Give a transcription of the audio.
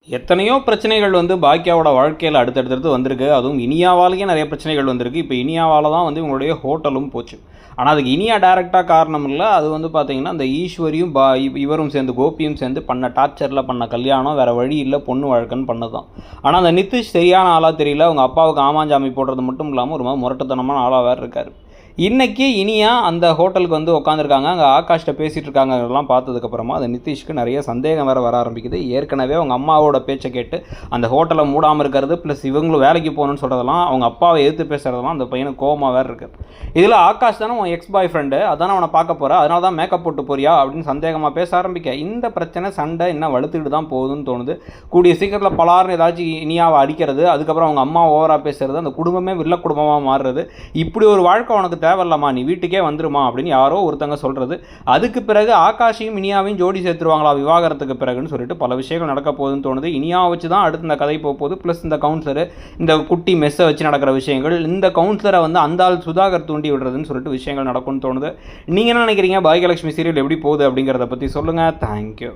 எத்தனையோ பிரச்சனைகள் பாக்கியாவோட வாழ்க்கையில் அடுத்தடுத்து வந்திருக்கு. அதுவும் இனியாவாலேயே நிறைய பிரச்சனைகள் வந்திருக்கு. இப்போ இனியாவால் தான் இவங்களுடைய ஹோட்டலும் போச்சு. ஆனால் அதுக்கு இனியா டைரெக்டாக காரணம் இல்லை. அது பார்த்தீங்கன்னா அந்த ஈஸ்வரியும் இவரும் சேர்ந்து கோபியும் சேர்ந்து பண்ண டார்ச்சரில் பண்ண கல்யாணம். வேறு வழி இல்லை, பொண்ணு வாழ்க்கைன்னு பண்ணதான். ஆனால் அந்த நிதிஷ் சரியான ஆளாக தெரியல. அவங்க அப்பாவுக்கு ஆமாஞ்சாமி போடுறது மட்டும் இல்லாமல் ஒரு மாதிரி முரட்டுத்தனமான ஆளாக வேறு இருக்கார். இன்றைக்கி இனியா அந்த ஹோட்டலுக்கு உட்காந்துருக்காங்க. அங்கே ஆகாஷ்கிட்ட பேசிகிட்டு இருக்காங்க. அதெல்லாம் பார்த்ததுக்கப்புறமா அந்த நிதிஷ்க்கு நிறைய சந்தேகம் வேறு வர ஆரம்பிக்குது. ஏற்கனவே அவங்க அம்மாவோட பேச்சை கேட்டு அந்த ஹோட்டலை மூடாமல் இருக்கிறது ப்ளஸ் இவங்களும் வேலைக்கு போகணுன்னு சொல்கிறதெல்லாம், அவங்க அப்பாவை எதிர்த்து பேசுகிறதெல்லாம் அந்த பையனுக்கு கோவமாக வேறு இருக்குது. இதில் ஆகாஷ் தானே உன் எக்ஸ் பாய் ஃப்ரெண்டு, அதானே அவனை பார்க்க போகிற, அதனால தான் மேக்கப் போட்டு போறியா அப்படின்னு சந்தேகமாக பேச ஆரம்பிக்க இந்த பிரச்சனை சண்டை இன்னும் வலுத்துக்கிட்டு தான் போகுதுன்னு தோணுது. கூடிய சீக்கிரத்தில் பலார்னு ஏதாச்சும் இனியாவை அடிக்கிறது, அதுக்கப்புறம் அவங்க அம்மா ஓவராக பேசுகிறது, அந்த குடும்பமே வில்ல குடும்பமாக மாறுறது. இப்படி ஒரு வாழ்க்கை உனக்கு தேவையில்லம்மா, நீ வீட்டுக்கே வந்துருமா அப்படின்னு யாரோ ஒருத்தங்க சொல்கிறது. அதுக்கு பிறகு ஆகாஷையும் இனியாவையும் ஜோடி சேர்த்துருவாங்களா விவாகரத்துக்கு பிறகுன்னு சொல்லிட்டு பல விஷயங்கள் நடக்க போகுதுன்னு தோணுது. இனியாவை வச்சு தான் அடுத்து இந்த கதை போகுது. ப்ளஸ் இந்த கவுன்சிலரு, இந்த குட்டி மெஸ்ஸை வச்சு நடக்கிற விஷயங்கள், இந்த கவுன்சிலரை அந்த ஆள் சுதாகர் தூண்டி விடுறதுன்னு சொல்லிட்டு விஷயங்கள் நடக்கும்னு தோணுது. நீங்கள் என்ன நினைக்கிறீங்க? பாக்கியலட்சுமி சீரியல் எப்படி போகுது அப்படிங்கிறத பற்றி சொல்லுங்கள். தேங்க்யூ.